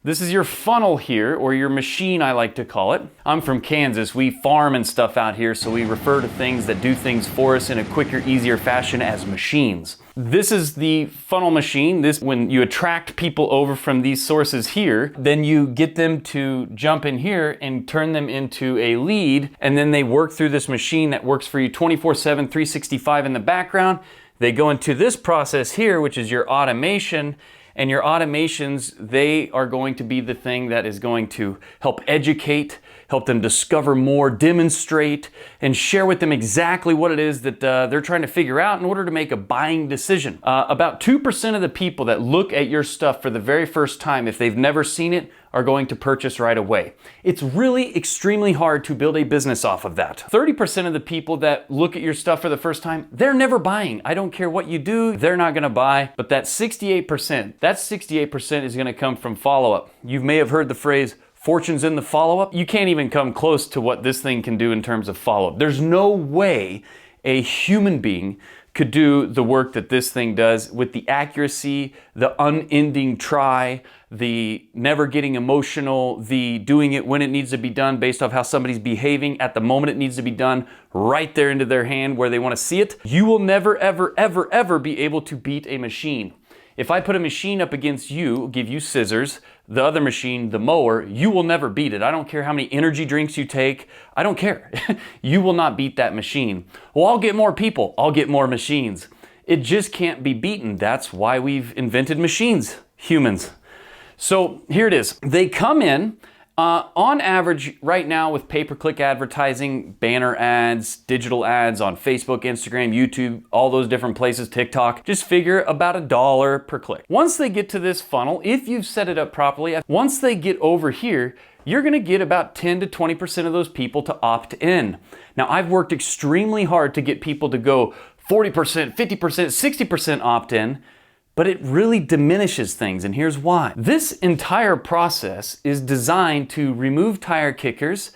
This is your funnel here, or your machine, I like to call it. I'm from Kansas. We farm and stuff out here, so we refer to things that do things for us in a quicker, easier fashion as machines. This is the funnel machine. This, when you attract people over from these sources here, then you get them to jump in here and turn them into a lead, and then they work through this machine that works for you 24/7, 365 in the background. They go into this process here, which is your automation. And your automations, they are going to be the thing that is going to help educate, help them discover more, demonstrate, and share with them exactly what it is that they're trying to figure out in order to make a buying decision. About 2% of the people that look at your stuff for the very first time, if they've never seen it, are going to purchase right away. It's really extremely hard to build a business off of that. 30% of the people that look at your stuff for the first time, they're never buying. I don't care what you do, they're not gonna buy. But that 68% is gonna come from follow-up. You may have heard the phrase, fortune's in the follow-up. You can't even come close to what this thing can do in terms of follow-up. There's no way a human being could do the work that this thing does with the accuracy, the unending try, the never getting emotional, the doing it when it needs to be done based off how somebody's behaving at the moment it needs to be done, right there into their hand where they want to see it. You will never, ever, ever, ever be able to beat a machine. If I put a machine up against you, give you scissors, the other machine, the mower, you will never beat it. I don't care how many energy drinks you take. I don't care. You will not beat that machine. Well, I'll get more people. I'll get more machines. It just can't be beaten. That's why we've invented machines, humans. So here it is. They come in, on average right now with pay-per-click advertising, banner ads, digital ads on Facebook, Instagram, YouTube, all those different places, TikTok, just figure about $1 per click. Once they get to this funnel, if you've set it up properly, once they get over here, you're gonna get about 10 to 20% of those people to opt in. Now, I've worked extremely hard to get people to go 40%, 50%, 60% opt in, but it really diminishes things, and here's why. This entire process is designed to remove tire kickers.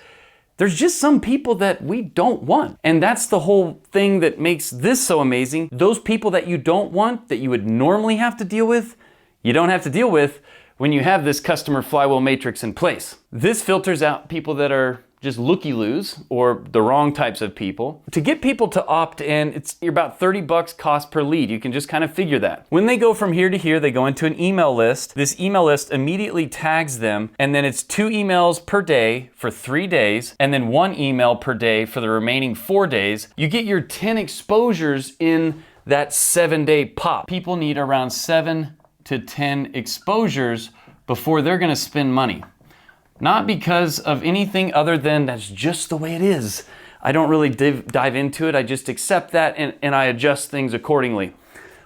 There's just some people that we don't want, and that's the whole thing that makes this so amazing. Those people that you don't want, that you would normally have to deal with, you don't have to deal with when you have this customer flywheel matrix in place. This filters out people that are just looky-loos or the wrong types of people. To get people to opt in, it's about $30 cost per lead. You can just kind of figure that. When they go from here to here, they go into an email list. This email list immediately tags them, and then it's 2 emails per day for 3 days, and then 1 email per day for the remaining 4 days. You get your 10 exposures in that 7-day pop. People need around 7 to 10 exposures before they're gonna spend money. Not because of anything other than that's just the way it is. I don't really dive into it. I just accept that and I adjust things accordingly.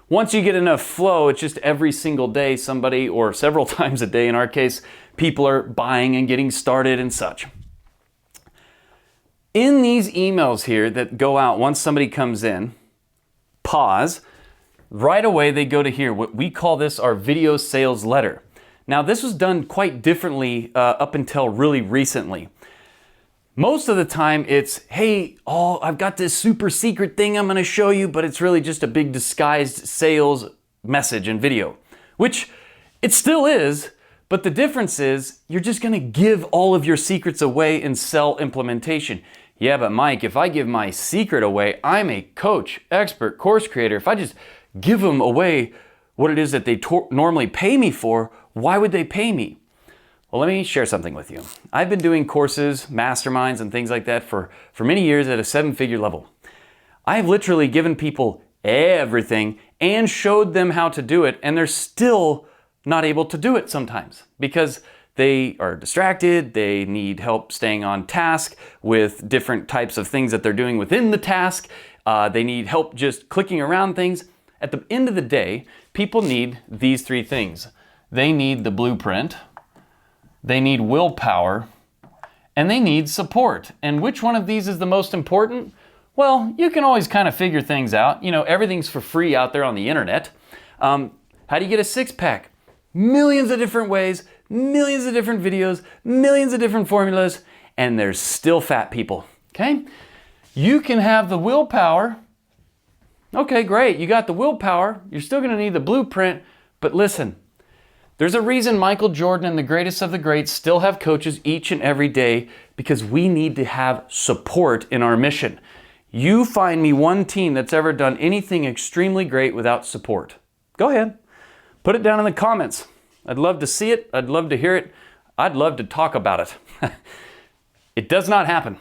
Once you get enough flow, it's just every single day somebody, or several times a day in our case, people are buying and getting started and such. In these emails here that go out once somebody comes in, pause, right away they go to here. What we call this our video sales letter. Now, this was done quite differently up until really recently. Most of the time it's, hey, I've got this super secret thing I'm gonna show you, but it's really just a big disguised sales message and video, which it still is, but the difference is you're just gonna give all of your secrets away and sell implementation. Yeah, but Mike, if I give my secret away, I'm a coach, expert, course creator. If I just give them away what it is that they normally pay me for, why would they pay me? Well, let me share something with you. I've been doing courses, masterminds, and things like that for many years at a 7-figure level. I have literally given people everything and showed them how to do it, and they're still not able to do it sometimes because they are distracted, they need help staying on task with different types of things that they're doing within the task, they need help just clicking around things. At the end of the day, people need these 3 things. They need the blueprint, they need willpower, and they need support. And which one of these is the most important? Well, you can always kind of figure things out. You know, everything's for free out there on the internet. How do you get a 6-pack? Millions of different ways, millions of different videos, millions of different formulas, and there's still fat people, okay? You can have the willpower. Okay, great, you got the willpower. You're still gonna need the blueprint, but listen, There's a reason Michael Jordan and the greatest of the greats still have coaches each and every day, because we need to have support in our mission. You find me one team that's ever done anything extremely great without support. Go ahead. Put it down in the comments. I'd love to see it. I'd love to hear it. I'd love to talk about it. It does not happen.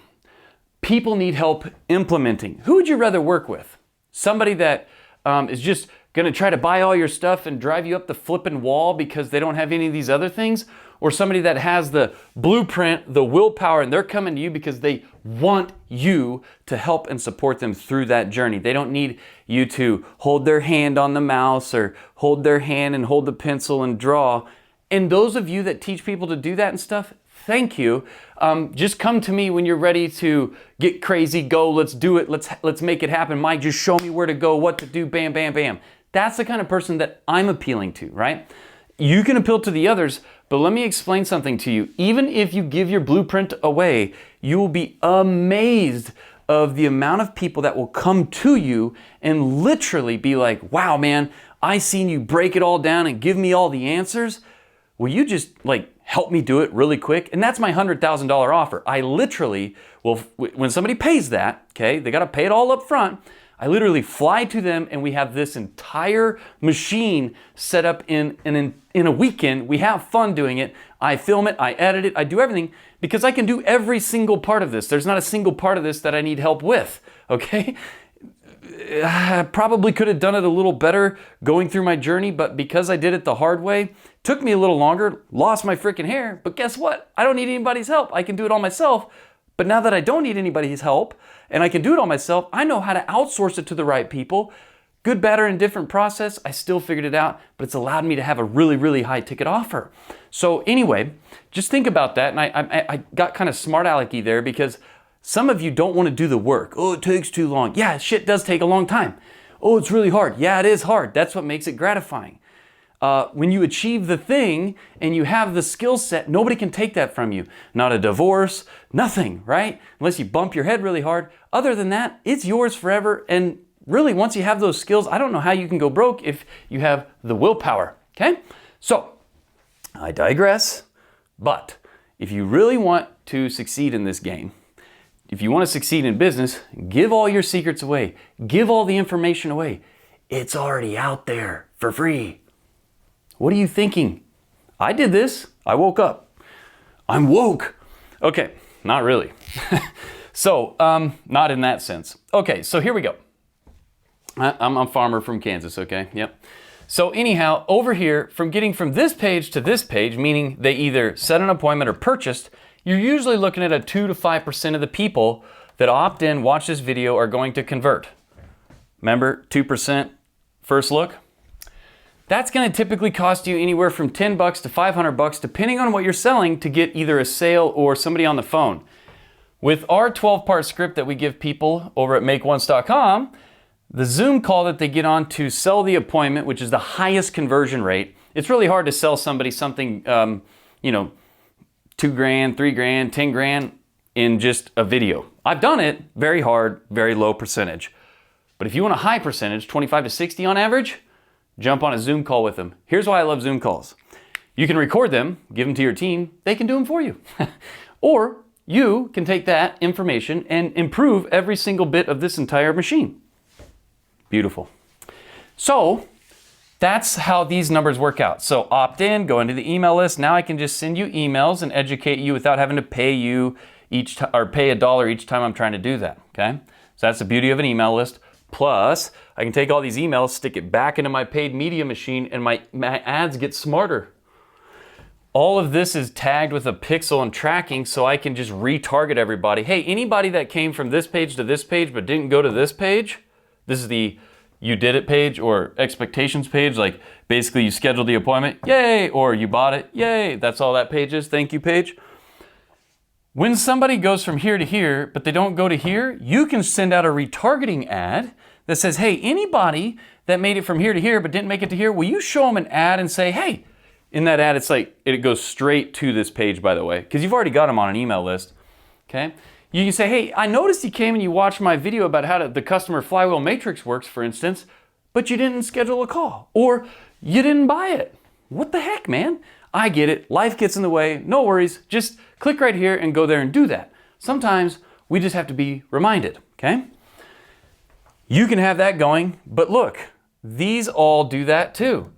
People need help implementing. Who would you rather work with? Somebody that is just going to try to buy all your stuff and drive you up the flipping wall because they don't have any of these other things? Or somebody that has the blueprint, the willpower, and they're coming to you because they want you to help and support them through that journey. They don't need you to hold their hand on the mouse or hold their hand and hold the pencil and draw. And those of you that teach people to do that and stuff, thank you. Just come to me when you're ready to get crazy, go, let's do it, let's make it happen. Mike, just show me where to go, what to do, bam, bam, bam. That's the kind of person that I'm appealing to, right? You can appeal to the others, but let me explain something to you. Even if you give your blueprint away, you will be amazed of the amount of people that will come to you and literally be like, wow, man, I seen you break it all down and give me all the answers. Will you just help me do it really quick? And that's my $100,000 offer. I literally will, when somebody pays that, okay, they got to pay it all up front. I literally fly to them and we have this entire machine set up in a weekend. We have fun doing it. I film it, I edit it, I do everything because I can do every single part of this. There's not a single part of this that I need help with, okay? I probably could have done it a little better going through my journey, but because I did it the hard way, took me a little longer, lost my freaking hair, but guess what? I don't need anybody's help. I can do it all myself. But now that I don't need anybody's help and I can do it all myself, I know how to outsource it to the right people. Good, bad, or indifferent process. I still figured it out, but it's allowed me to have a really, really high ticket offer. So anyway, just think about that. And I got kind of smart alecky there because some of you don't want to do the work. Oh, it takes too long. Yeah, shit does take a long time. Oh, it's really hard. Yeah, it is hard. That's what makes it gratifying. When you achieve the thing and you have the skill set, nobody can take that from you. Not a divorce, nothing, right? Unless you bump your head really hard. Other than that, it's yours forever. And really, once you have those skills, I don't know how you can go broke if you have the willpower, okay? So, I digress, but if you really want to succeed in this game, if you want to succeed in business, give all your secrets away. Give all the information away. It's already out there for free. What are you thinking? I did this. I woke up. I'm woke. Okay, not really. So, not in that sense. Okay, so here we go. I'm a farmer from Kansas, okay? Yep. So anyhow, over here, from getting from this page to this page, meaning they either set an appointment or purchased, you're usually looking at a 2 to 5% of the people that opt in, watch this video, are going to convert. Remember, 2% first look? That's going to typically cost you anywhere from $10 to $500, depending on what you're selling, to get either a sale or somebody on the phone. With our 12-part script that we give people over at MakeOnce.com, the Zoom call that they get on to sell the appointment, which is the highest conversion rate, it's really hard to sell somebody something, $2,000, $3,000, $10,000 in just a video. I've done it, very hard, very low percentage. But if you want a high percentage, 25 to 60 on average, jump on a Zoom call with them. Here's why I love Zoom calls. You can record them, give them to your team, they can do them for you. Or you can take that information and improve every single bit of this entire machine. Beautiful. So that's how these numbers work out. So opt in, go into the email list. Now I can just send you emails and educate you without having to pay you each time or pay $1 each time I'm trying to do that. Okay. So that's the beauty of an email list. Plus, I can take all these emails, stick it back into my paid media machine, and my ads get smarter. All of this is tagged with a pixel and tracking, so I can just retarget everybody. Hey, anybody that came from this page to this page but didn't go to this page, this is the you did it page or expectations page, like basically you scheduled the appointment, yay, or you bought it, yay, that's all that page is, thank you page. When somebody goes from here to here, but they don't go to here, you can send out a retargeting ad that says, hey, anybody that made it from here to here but didn't make it to here, will you show them an ad and say, hey, in that ad, it's like, it goes straight to this page, by the way, because you've already got them on an email list, okay? You can say, hey, I noticed you came and you watched my video about how the customer flywheel matrix works, for instance, but you didn't schedule a call, or you didn't buy it. what the heck, man? I get it. Life gets in the way. No worries. Just click right here and go there and do that. Sometimes we just have to be reminded, okay? You can have that going, but look, these all do that too.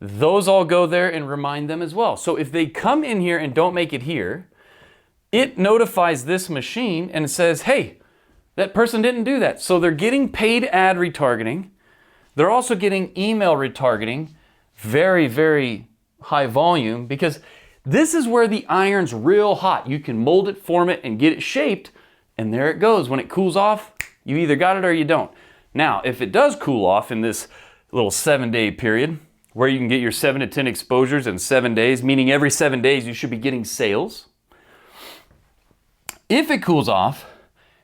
Those all go there and remind them as well. So if they come in here and don't make it here, it notifies this machine and says, hey, that person didn't do that. So they're getting paid ad retargeting. They're also getting email retargeting, very, very high volume, because this is where the iron's real hot. You can mold it, form it, and get it shaped, and there it goes. When it cools off, you either got it or you don't. Now, if it does cool off in this little 7-day period, where you can get your 7 to 10 exposures in 7 days, meaning every 7 days you should be getting sales. If it cools off,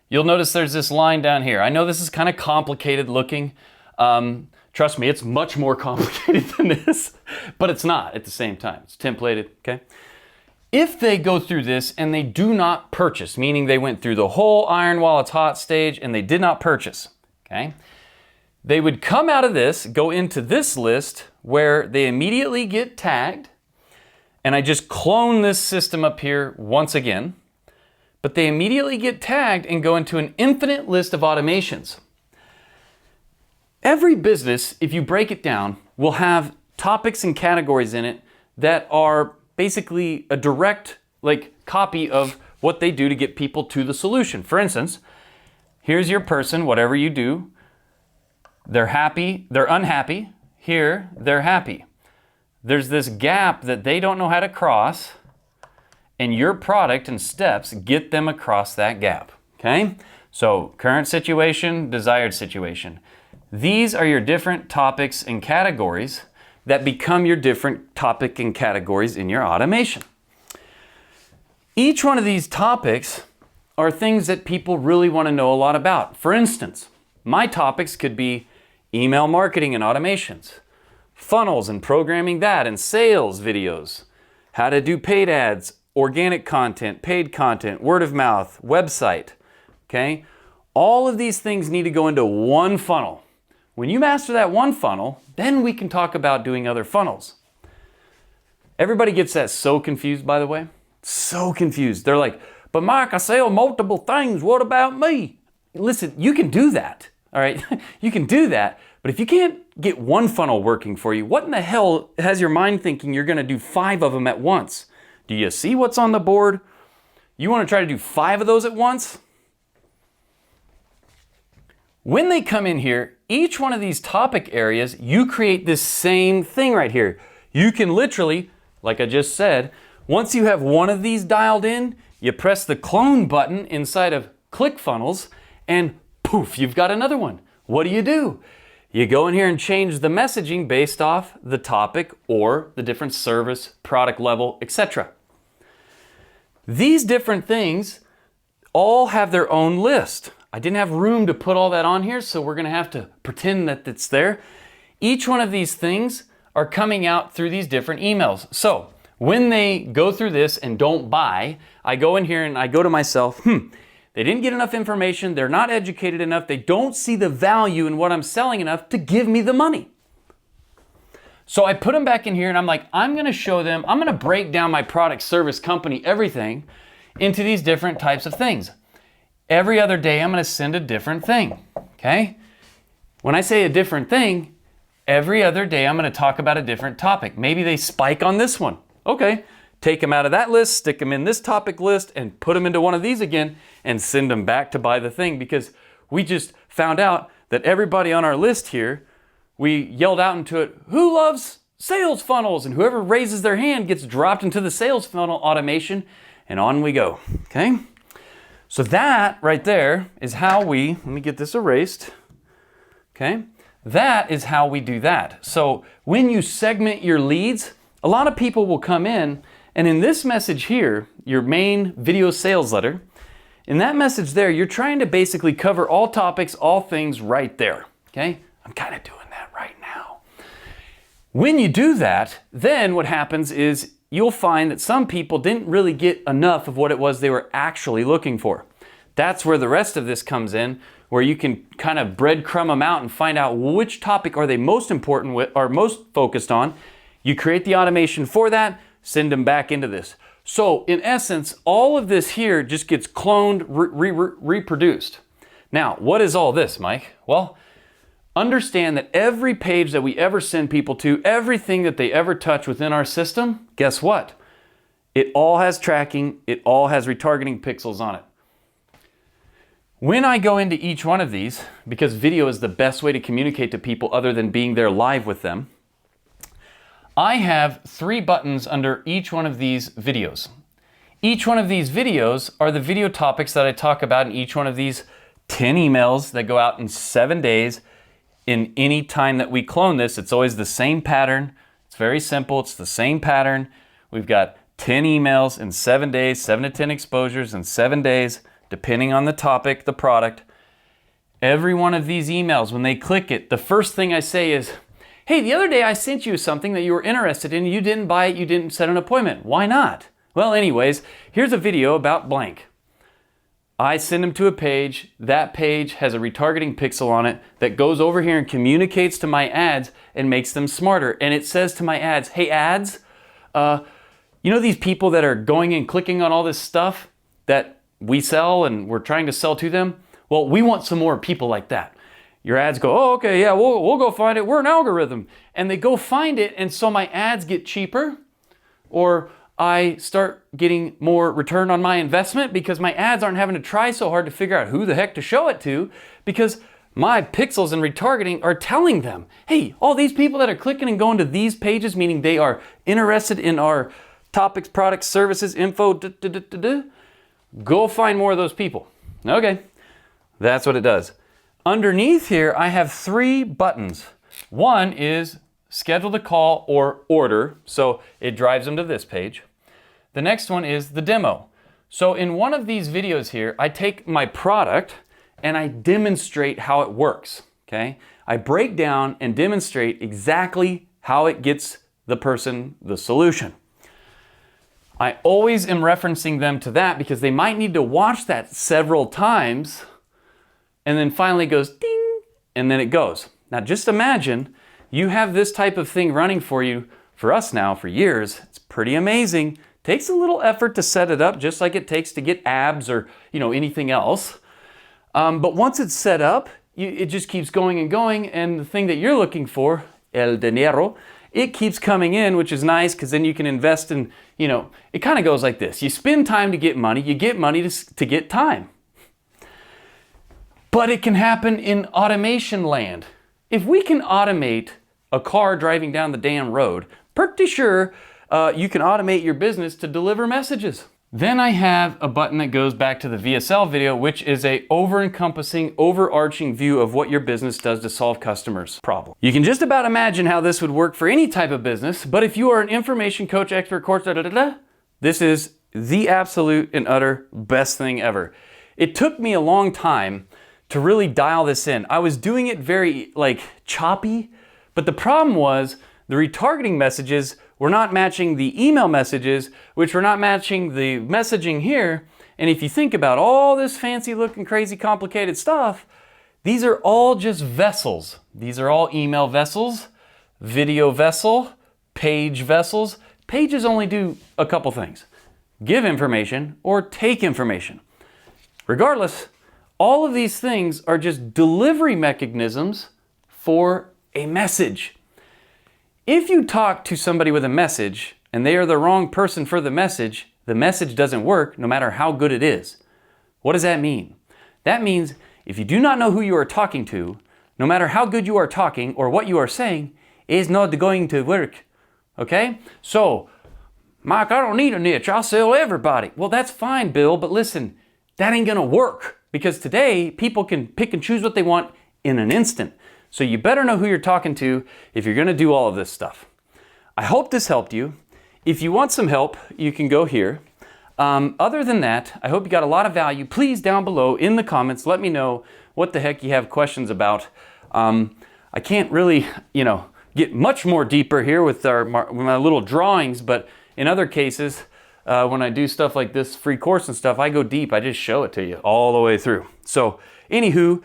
you'll notice there's this line down here. I know this is kind of complicated looking. Trust me, it's much more complicated than this, but it's not at the same time. It's templated, okay? If they go through this and they do not purchase, meaning they went through the whole iron while it's hot stage and they did not purchase, okay? They would come out of this, go into this list where they immediately get tagged, and I just clone this system up here once again, but they immediately get tagged and go into an infinite list of automations. Every business, if you break it down, will have topics and categories in it that are basically a direct copy of what they do to get people to the solution. For instance, here's your person, whatever you do, they're happy, they're unhappy. Here, they're happy. There's this gap that they don't know how to cross, and your product and steps get them across that gap, okay? So current situation, desired situation. These are your different topics and categories that become your different topic and categories in your automation. Each one of these topics are things that people really want to know a lot about. For instance, my topics could be email marketing and automations, funnels and programming that, and sales videos, how to do paid ads, organic content, paid content, word of mouth, website, okay? All of these things need to go into one funnel. When you master that one funnel, then we can talk about doing other funnels. Everybody gets that so confused, by the way. So confused. They're like, but Mike, I sell multiple things. What about me? Listen, you can do that, all right? You can do that, but if you can't get one funnel working for you, what in the hell has your mind thinking you're gonna do 5 of them at once? Do you see what's on the board? You wanna try to do 5 of those at once? When they come in here, each one of these topic areas, you create this same thing right here. You can literally, like I just said, once you have one of these dialed in, you press the clone button inside of ClickFunnels and poof, you've got another one. What do? You go in here and change the messaging based off the topic or the different service, product level, etc. These different things all have their own list. I didn't have room to put all that on here, so we're gonna have to pretend that it's there. Each one of these things are coming out through these different emails. So when they go through this and don't buy, I go in here and I go to myself, they didn't get enough information, they're not educated enough, they don't see the value in what I'm selling enough to give me the money. So I put them back in here and I'm like, I'm gonna show them, I'm gonna break down my product, service, company, everything into these different types of things. Every other day, I'm gonna send a different thing, okay? When I say a different thing, every other day, I'm gonna talk about a different topic. Maybe they spike on this one. Okay, take them out of that list, stick them in this topic list, and put them into one of these again, and send them back to buy the thing, because we just found out that everybody on our list here, we yelled out into it, who loves sales funnels? And whoever raises their hand gets dropped into the sales funnel automation, and on we go, okay? So that right there is how we, let me get this erased, okay? That is how we do that. So when you segment your leads, a lot of people will come in, and in this message here, your main video sales letter, in that message there, you're trying to basically cover all topics, all things right there, okay? I'm kind of doing that right now. When you do that, then what happens is you'll find that some people didn't really get enough of what it was they were actually looking for. That's where the rest of this comes in, where you can kind of breadcrumb them out and find out which topic are they most important with or most focused on. You create the automation for that, send them back into this. So in essence, all of this here just gets cloned, reproduced. Now, what is all this, Mike? Well, understand that every page that we ever send people to, everything that they ever touch within our system, guess what? It all has tracking, it all has retargeting pixels on it. When I go into each one of these, because video is the best way to communicate to people other than being there live with them, I have 3 buttons under each one of these videos. Each one of these videos are the video topics that I talk about in each one of these 10 emails that go out in 7 days. In any time that we clone this, it's always the same pattern. It's very simple, it's the same pattern. We've got 10 emails in 7 days, 7 to 10 exposures in 7 days, depending on the topic, the product. Every one of these emails, when they click it, the first thing I say is, hey, the other day I sent you something that you were interested in, you didn't buy it, you didn't set an appointment. Why not? Well, anyways, here's a video about blank. I send them to a page, that page has a retargeting pixel on it that goes over here and communicates to my ads and makes them smarter. And it says to my ads, hey ads, you know these people that are going and clicking on all this stuff that we sell and we're trying to sell to them? Well, we want some more people like that. Your ads go, oh, okay, yeah, we'll go find it. We're an algorithm. And they go find it, and so my ads get cheaper, or I start getting more return on my investment because my ads aren't having to try so hard to figure out who the heck to show it to, because my pixels and retargeting are telling them, hey, all these people that are clicking and going to these pages, meaning they are interested in our topics, products, services, info, go find more of those people. Okay, that's what it does. Underneath here, I have 3 buttons. One is schedule the call or order, so it drives them to this page. The next one is the demo. So in one of these videos here, I take my product and I demonstrate how it works, okay? I break down and demonstrate exactly how it gets the person the solution. I always am referencing them to that because they might need to watch that several times, and then finally goes ding, and then it goes. Now just imagine you have this type of thing running for you, for us now, for years. It's pretty amazing. Takes a little effort to set it up, just like it takes to get abs or anything else. But once it's set up, it just keeps going and going, and the thing that you're looking for, el dinero, it keeps coming in, which is nice because then you can invest in, it kind of goes like this. You spend time to get money, you get money to get time. But it can happen in automation land. If we can automate a car driving down the damn road, pretty sure you can automate your business to deliver messages. Then I have a button that goes back to the VSL video, which is a over-encompassing, overarching view of what your business does to solve customers' problems. You can just about imagine how this would work for any type of business, but if you are an information coach, expert, course, this is the absolute and utter best thing ever. It took me a long time to really dial this in. I was doing it very choppy, but the problem was the retargeting messages were not matching the email messages, which were not matching the messaging here. And if you think about all this fancy looking, crazy, complicated stuff, these are all just vessels. These are all email vessels, video vessel, page vessels. Pages only do a couple things: give information or take information. Regardless, all of these things are just delivery mechanisms for a message. If you talk to somebody with a message and they are the wrong person for the message doesn't work no matter how good it is. What does that mean? That means if you do not know who you are talking to, no matter how good you are talking or what you are saying, it's not going to work. Okay? So, Mike, I don't need a niche. I'll sell everybody. Well, that's fine, Bill, but listen, that ain't gonna work. Because today, people can pick and choose what they want in an instant. So you better know who you're talking to if you're gonna do all of this stuff. I hope this helped you. If you want some help, you can go here. Other than that, I hope you got a lot of value. Please, down below in the comments, let me know what the heck you have questions about. I can't really, get much more deeper here with my little drawings, but in other cases, when I do stuff like this free course and stuff, I go deep. I just show it to you all the way through. So anywho,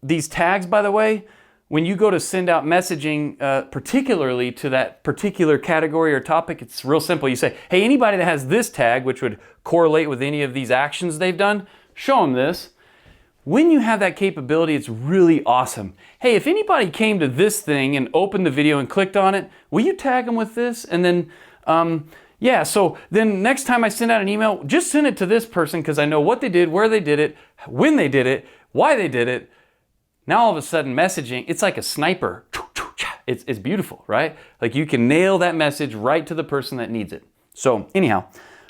these tags, by the way, when you go to send out messaging, particularly to that particular category or topic, it's real simple. You say, hey, anybody that has this tag, which would correlate with any of these actions they've done, show them this. When you have that capability, it's really awesome. Hey, if anybody came to this thing and opened the video and clicked on it, will you tag them with this? And then, yeah, so then next time I send out an email, just send it to this person because I know what they did, where they did it, when they did it, why they did it. Now all of a sudden messaging, it's like a sniper. It's beautiful, right? Like you can nail that message right to the person that needs it. So anyhow,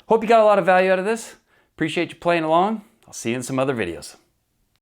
hope you got a lot of value out of this. Appreciate you playing along. I'll see you in some other videos.